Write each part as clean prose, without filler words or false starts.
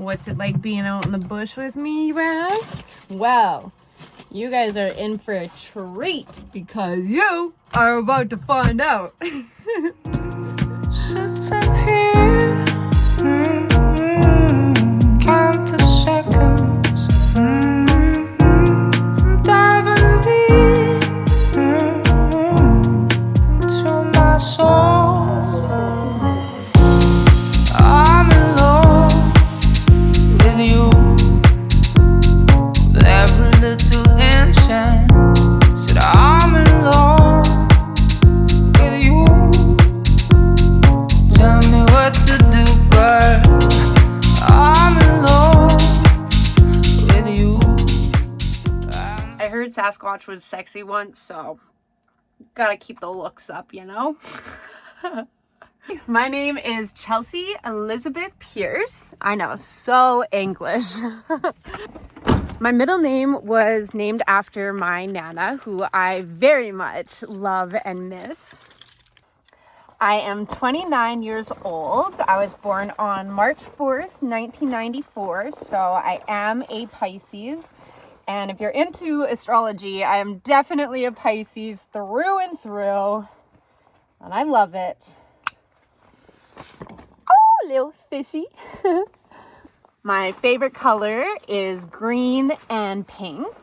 What's it like being out in the bush with me, you ask? Well, you guys are in for a treat because you are about to find out. Sitting here, count the seconds, diving deep to my soul. I'm in love with you, with every little ancient. Said I'm in love with you. Tell me what to do, but I'm in love with you. I heard Sasquatch was sexy once, so gotta keep the looks up, you know? My name is Chelsea Elizabeth Pierce. I know, so English. My middle name was named after my Nana, who I very much love and miss. I am 29 years old. I was born on March 4th, 1994, so I am a Pisces. And if you're into astrology, I am definitely a Pisces through and through. And I love it. Oh, little fishy. My favorite color is green and pink.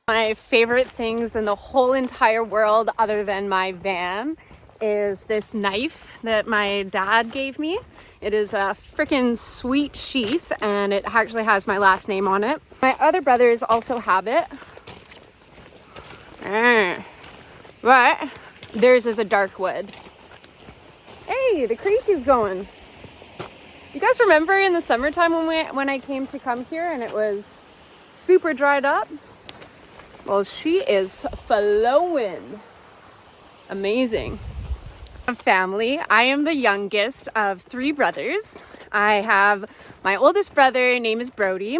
My favorite things in the whole entire world, other than my van, is this knife that my dad gave me. It is a freaking sweet sheath, and it actually has my last name on it. My other brothers also have it. But theirs is a dark wood. Hey, the creek is going. You guys remember in the summertime when I came to come here and it was super dried up? Well, she is flowing. Amazing. Family. I am the youngest of 3 brothers. I have my oldest brother, name is Brody.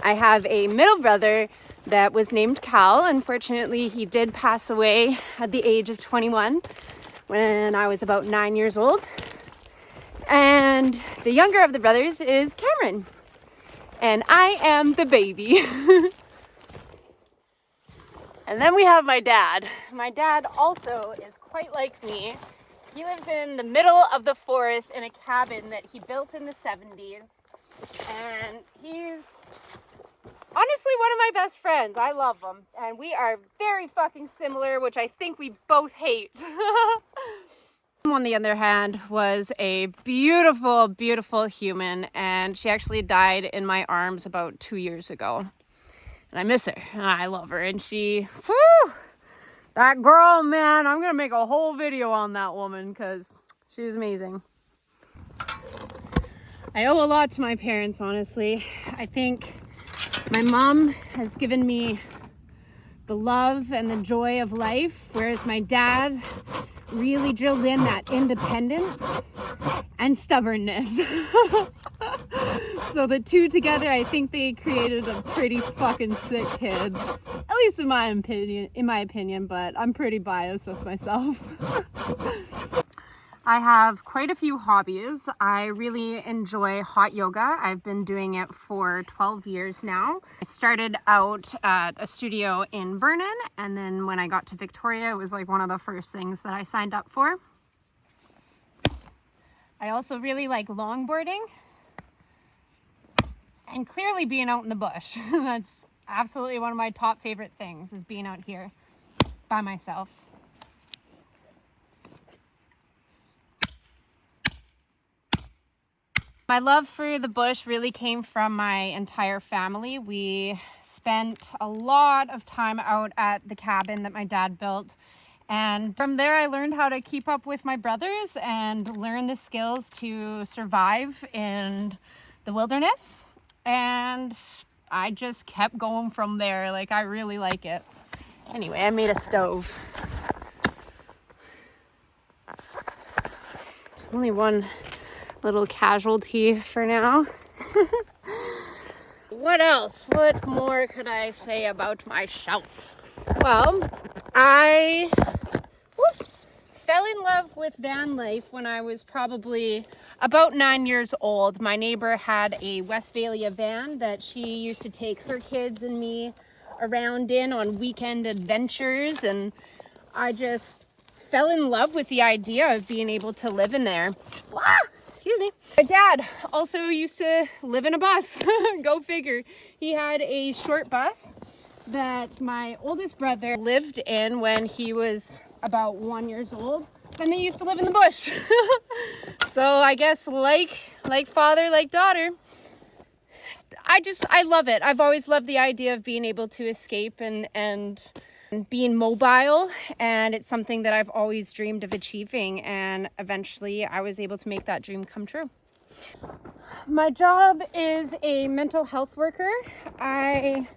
I have a middle brother that was named Cal. Unfortunately, he did pass away at the age of 21 when I was about 9 years old. And the younger of the brothers is Cameron. And I am the baby. And then we have my dad. My dad also is quite like me. He lives in the middle of the forest in a cabin that he built in the 70s. And he's honestly one of my best friends. I love him. And we are very fucking similar, which I think we both hate. On the other hand, was a beautiful, beautiful human. And she actually died in my arms about 2 years ago. And I miss her, and I love her, and that girl, man, I'm gonna make a whole video on that woman, because she was amazing. I owe a lot to my parents, honestly. I think my mom has given me the love and the joy of life, whereas my dad really drilled in that independence and stubbornness. So the two together, I think they created a pretty fucking sick kid. At least in my opinion, but I'm pretty biased with myself. I have quite a few hobbies. I really enjoy hot yoga. I've been doing it for 12 years now. I started out at a studio in Vernon, and then when I got to Victoria, it was like one of the first things that I signed up for. I also really like longboarding. And clearly being out in the bush. That's absolutely one of my top favorite things, is being out here by myself. My love for the bush really came from my entire family. We spent a lot of time out at the cabin that my dad built. And from there, I learned how to keep up with my brothers and learn the skills to survive in the wilderness. And I just kept going from there. Like, I really like it. Anyway, I made a stove. It's only one little casualty for now. What else? What more could I say about myself? Well, I fell in love with van life when I was probably about 9 years old. My neighbor had a Westphalia van that she used to take her kids and me around in on weekend adventures, and I just fell in love with the idea of being able to live in there. Ah, excuse me. My dad also used to live in a bus. Go figure. He had a short bus that my oldest brother lived in when he was about 1 year old, and they used to live in the bush. So I guess like father, like daughter, I love it. I've always loved the idea of being able to escape and being mobile, and it's something that I've always dreamed of achieving, and eventually I was able to make that dream come true. My job is a mental health worker. I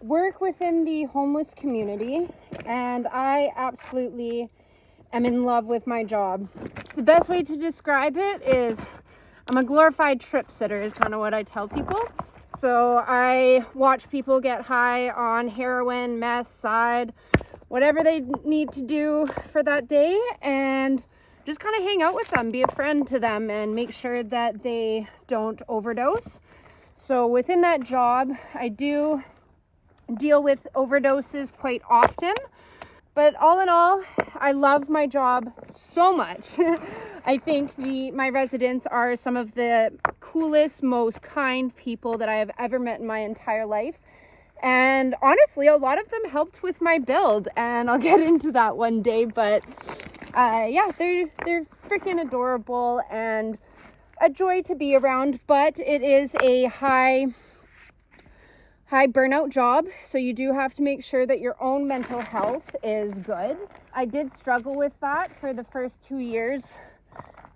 work within the homeless community, and I absolutely am in love with my job. The best way to describe it is I'm a glorified trip sitter is kind of what I tell people. So I watch people get high on heroin, meth, side, whatever they need to do for that day, and just kind of hang out with them, be a friend to them, and make sure that they don't overdose. So within that job, I do deal with overdoses quite often, but all in all, I love my job so much. I think my residents are some of the coolest, most kind people that I have ever met in my entire life, and honestly, a lot of them helped with my build, and I'll get into that one day. But yeah, they're freaking adorable and a joy to be around, but it is a high burnout job, so you do have to make sure that your own mental health is good. I did struggle with that for the first 2 years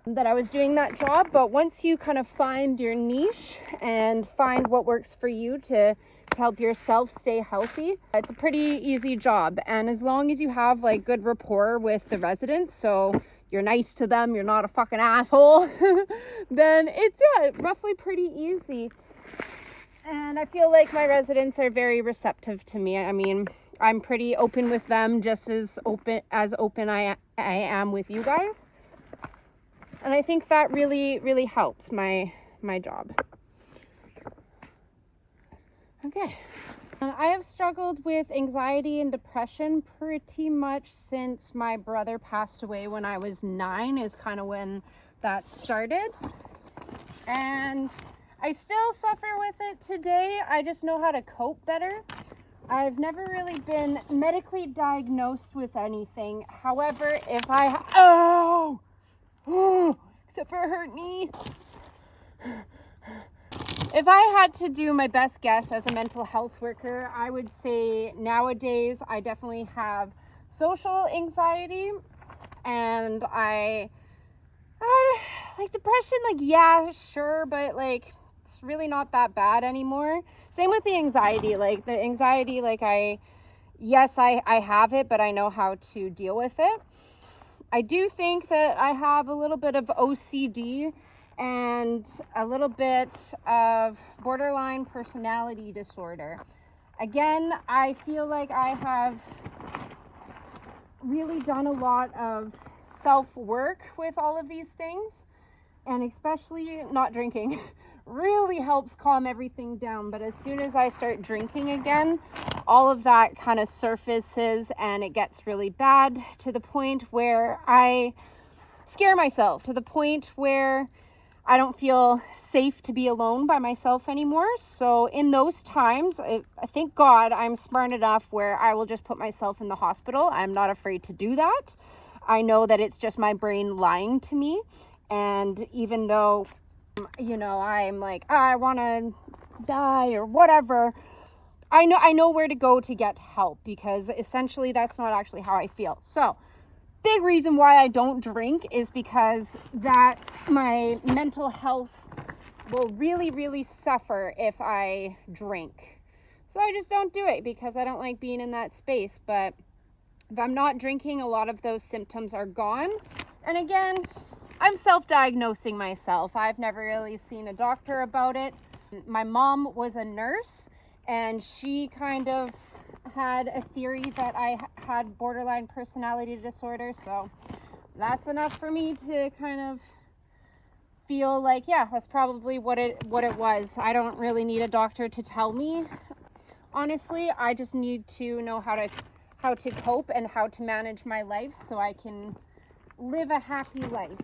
that I was doing that job, but once you kind of find your niche and find what works for you to help yourself stay healthy, it's a pretty easy job. And as long as you have like good rapport with the residents, so you're nice to them, you're not a fucking asshole, then it's roughly pretty easy. And I feel like my residents are very receptive to me. I mean, I'm pretty open with them, just as open I am with you guys. And I think that really, really helps my job. Okay. I have struggled with anxiety and depression pretty much since my brother passed away when I was 9 is kind of when that started. And I still suffer with it today. I just know how to cope better. I've never really been medically diagnosed with anything. However, if I except for a hurt knee. If I had to do my best guess as a mental health worker, I would say nowadays I definitely have social anxiety, and I like depression, like, yeah, sure, but like it's really not that bad anymore. Same with the anxiety. Like the anxiety, like I have it, but I know how to deal with it. I do think that I have a little bit of OCD and a little bit of borderline personality disorder. Again, I feel like I have really done a lot of self-work with all of these things, and especially not drinking really helps calm everything down. But as soon as I start drinking again, all of that kind of surfaces and it gets really bad, to the point where I scare myself, to the point where I don't feel safe to be alone by myself anymore. So in those times, I thank God I'm smart enough where I will just put myself in the hospital. I'm not afraid to do that. I know that it's just my brain lying to me. And even though, I'm like, I want to die or whatever, I know where to go to get help, because essentially that's not actually how I feel. So big reason why I don't drink is because that my mental health will really, really suffer if I drink. So I just don't do it because I don't like being in that space. But if I'm not drinking, a lot of those symptoms are gone. And again, I'm self-diagnosing myself. I've never really seen a doctor about it. My mom was a nurse, and she kind of had a theory that I had borderline personality disorder. So that's enough for me to kind of feel like, yeah, that's probably what it was. I don't really need a doctor to tell me. Honestly, I just need to know how to cope and how to manage my life so I can live a happy life.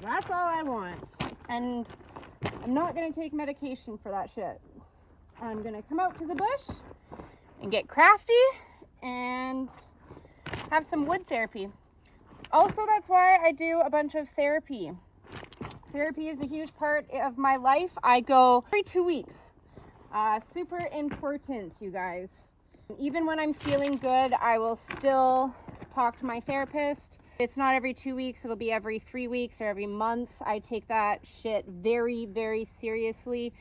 That's all I want. And I'm not gonna take medication for that shit. I'm gonna come out to the bush and get crafty and have some wood therapy. Also, that's why I do a bunch of therapy. Therapy is a huge part of my life. I go every 2 weeks. Super important, you guys. Even when I'm feeling good, I will still talk to my therapist. It's not every 2 weeks, it'll be every 3 weeks or every month. I take that shit very, very seriously,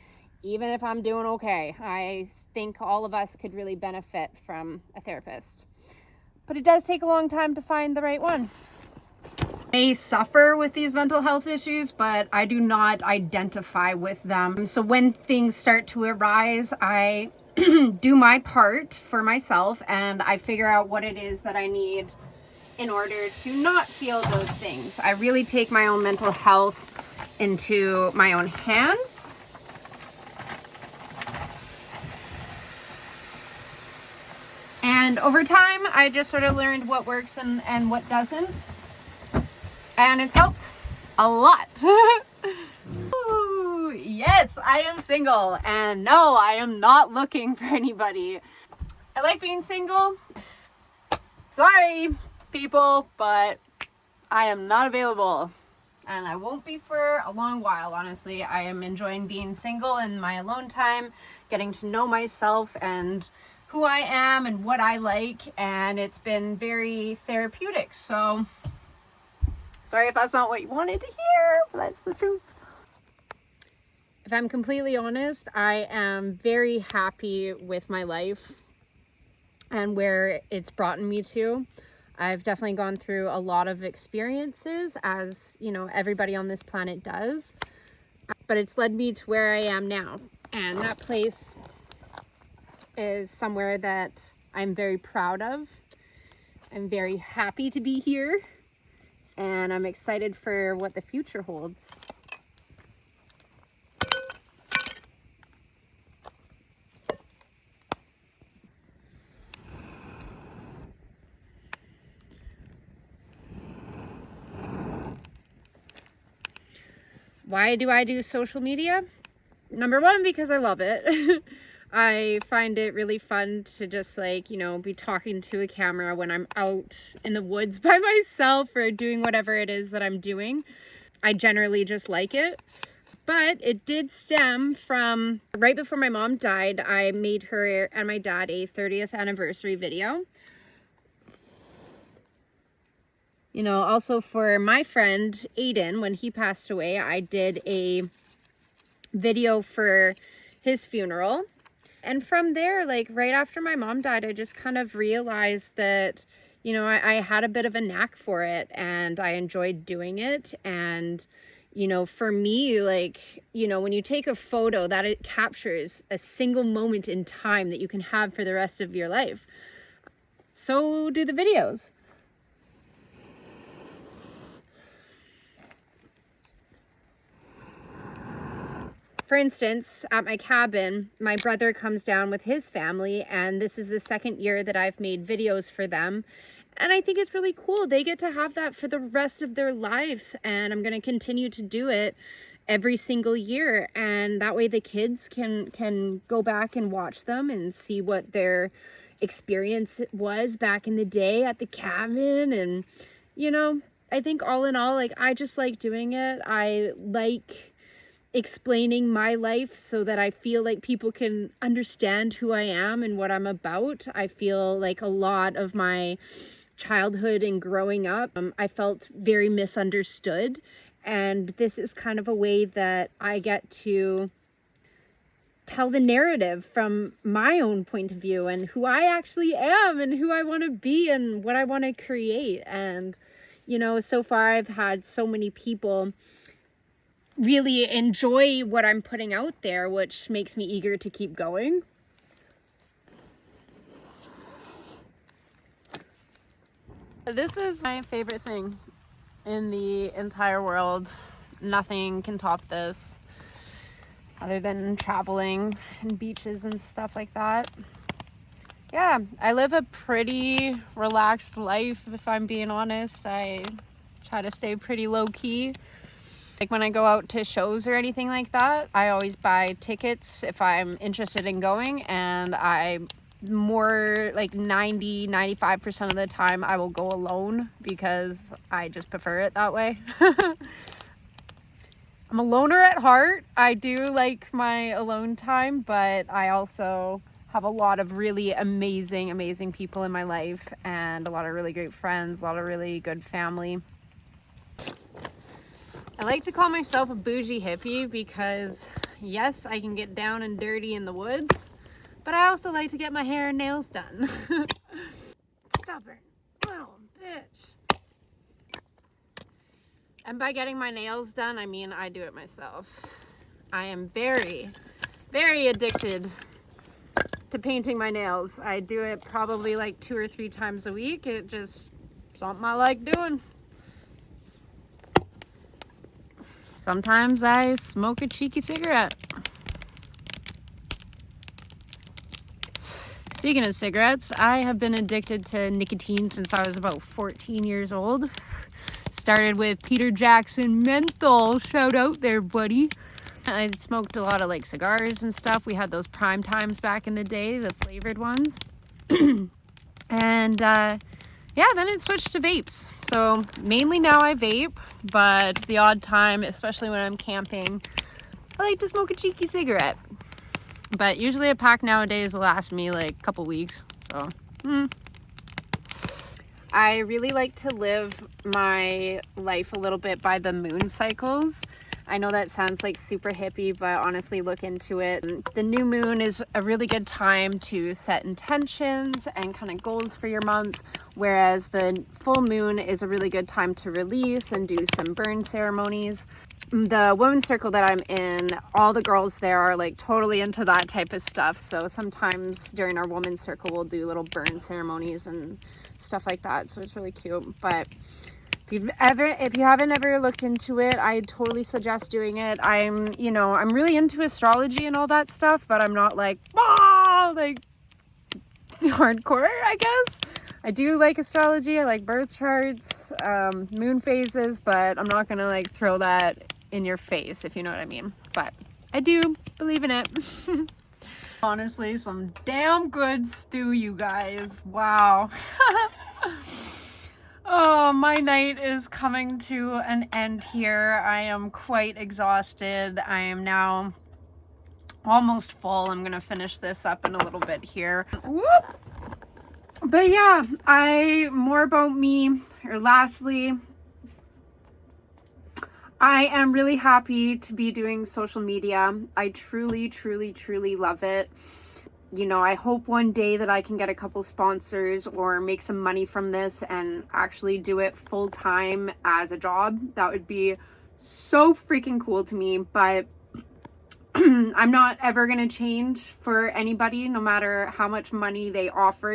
even if I'm doing okay. I think all of us could really benefit from a therapist. But it does take a long time to find the right one. I suffer with these mental health issues, but I do not identify with them. So when things start to arise, I do my part for myself and I figure out what it is that I need in order to not feel those things. I really take my own mental health into my own hands. And over time, I just sort of learned what works and what doesn't. And it's helped a lot. Ooh, yes, I am single. And no, I am not looking for anybody. I like being single. Sorry, people, but I am not available. And I won't be for a long while, honestly. I am enjoying being single in my alone time, getting to know myself and who I am and what I like. And it's been very therapeutic. So sorry if that's not what you wanted to hear, but that's the truth. If I'm completely honest, I am very happy with my life and where it's brought me to. I've definitely gone through a lot of experiences, as you know, everybody on this planet does, but it's led me to where I am now. And that place is somewhere that I'm very proud of. I'm very happy to be here. And I'm excited for what the future holds. Why do I do social media? Number one, because I love it. I find it really fun to just like, you know, be talking to a camera when I'm out in the woods by myself or doing whatever it is that I'm doing. I generally just like it. But it did stem from right before my mom died, I made her and my dad a 30th anniversary video. You know, also for my friend Aiden, when he passed away, I did a video for his funeral. And from there, like right after my mom died, I just kind of realized that, you know, I had a bit of a knack for it and I enjoyed doing it. And, you know, for me, like, you know, when you take a photo, that it captures a single moment in time that you can have for the rest of your life. So do the videos. For instance, at my cabin, my brother comes down with his family, and this is the second year that I've made videos for them. And I think it's really cool. They get to have that for the rest of their lives, and I'm going to continue to do it every single year. And that way the kids can go back and watch them and see what their experience was back in the day at the cabin. And, you know, I think all in all, like, I just like doing it. I like explaining my life so that I feel like people can understand who I am and what I'm about. I feel like a lot of my childhood and growing up, I felt very misunderstood. And this is kind of a way that I get to tell the narrative from my own point of view and who I actually am and who I want to be and what I want to create. And, you know, so far I've had so many people really enjoy what I'm putting out there, which makes me eager to keep going. This is my favorite thing in the entire world. Nothing can top this other than traveling and beaches and stuff like that. Yeah, I live a pretty relaxed life, if I'm being honest. I try to stay pretty low key. Like when I go out to shows or anything like that, I always buy tickets if I'm interested in going, and I more like 95% of the time I will go alone because I just prefer it that way. I'm a loner at heart. I do like my alone time, but I also have a lot of really amazing people in my life and a lot of really great friends, a lot of really good family. I like to call myself a bougie hippie because yes, I can get down and dirty in the woods, but I also like to get my hair and nails done. Stubborn little bitch. And by getting my nails done, I mean I do it myself. I am very addicted to painting my nails. I do it probably like 2 or 3 times a week. It just something I like doing. Sometimes I smoke a cheeky cigarette. Speaking of cigarettes, I have been addicted to nicotine since I was about 14 years old. Started with Peter Jackson menthol. Shout out there, buddy. I smoked a lot of like cigars and stuff. We had those prime times back in the day, the flavored ones. And yeah, then it switched to vapes. So mainly now I vape, but the odd time, especially when I'm camping, I like to smoke a cheeky cigarette. But usually a pack nowadays will last me like a couple weeks. So, I really like to live my life a little bit by the moon cycles. I know that sounds like super hippie, but honestly, look into it. The new moon is a really good time to set intentions and kind of goals for your month, whereas the full moon is a really good time to release and do some burn ceremonies. The women's circle that I'm in, all the girls there are like totally into that type of stuff. So sometimes during our women's circle, we'll do little burn ceremonies and stuff like that. So it's really cute. But if you haven't ever looked into it, I totally suggest doing it. I'm really into astrology and all that stuff, but I'm not like hardcore, I guess. I do like astrology. I like birth charts, moon phases, but I'm not gonna like throw that in your face, if you know what I mean. But I do believe in it. Honestly, some damn good stew, you guys. Wow. Oh, my night is coming to an end here. I am quite exhausted. I am now almost full. I'm gonna finish this up in a little bit here. Whoop! But yeah, more about me, or lastly, I am really happy to be doing social media. I truly love it. I hope one day that I can get a couple sponsors or make some money from this and actually do it full time as a job. That would be so freaking cool to me, but I'm not ever going to change for anybody, no matter how much money they offer,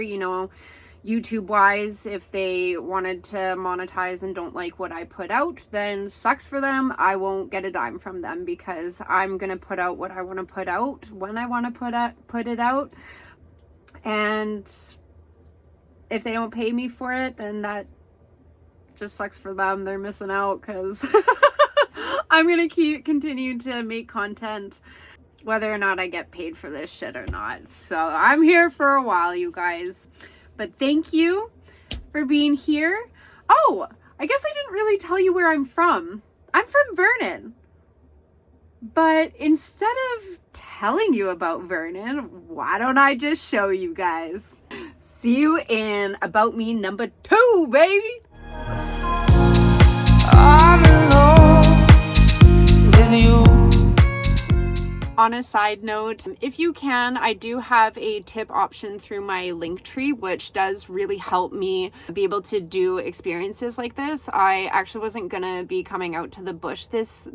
YouTube wise. If they wanted to monetize and don't like what I put out, then sucks for them. I won't get a dime from them because I'm going to put out what I want to put out when I want to put it out. And if they don't pay me for it, then that just sucks for them. They're missing out because I'm going to continue to make content whether or not I get paid for this shit or not. So I'm here for a while, you guys. But thank you for being here. Oh, I guess I didn't really tell you where I'm from. I'm from Vernon. But instead of telling you about Vernon, why don't I just show you guys? See you in About Me number 2, baby. I'm in love with you. On a side note, if you can, I do have a tip option through my Linktree, which does really help me be able to do experiences like this. I actually wasn't gonna be coming out to the bush this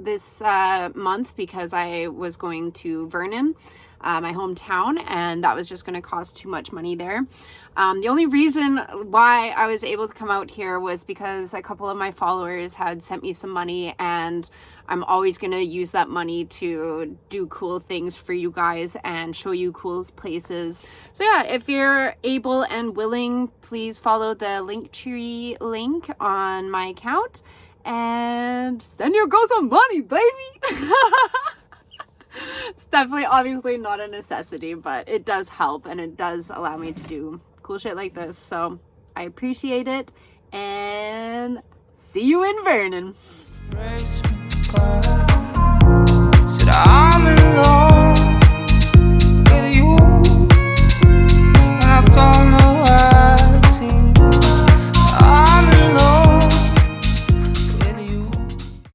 month because I was going to Vernon, my hometown, and that was just going to cost too much money there. The only reason why I was able to come out here was because a couple of my followers had sent me some money, and I'm always going to use that money to do cool things for you guys and show you cool places. So yeah, if you're able and willing, please follow the Linktree link on my account and send your girl some money, baby. It's definitely obviously not a necessity, but it does help and it does allow me to do cool shit like this. So I appreciate it, and see you in Vernon. Said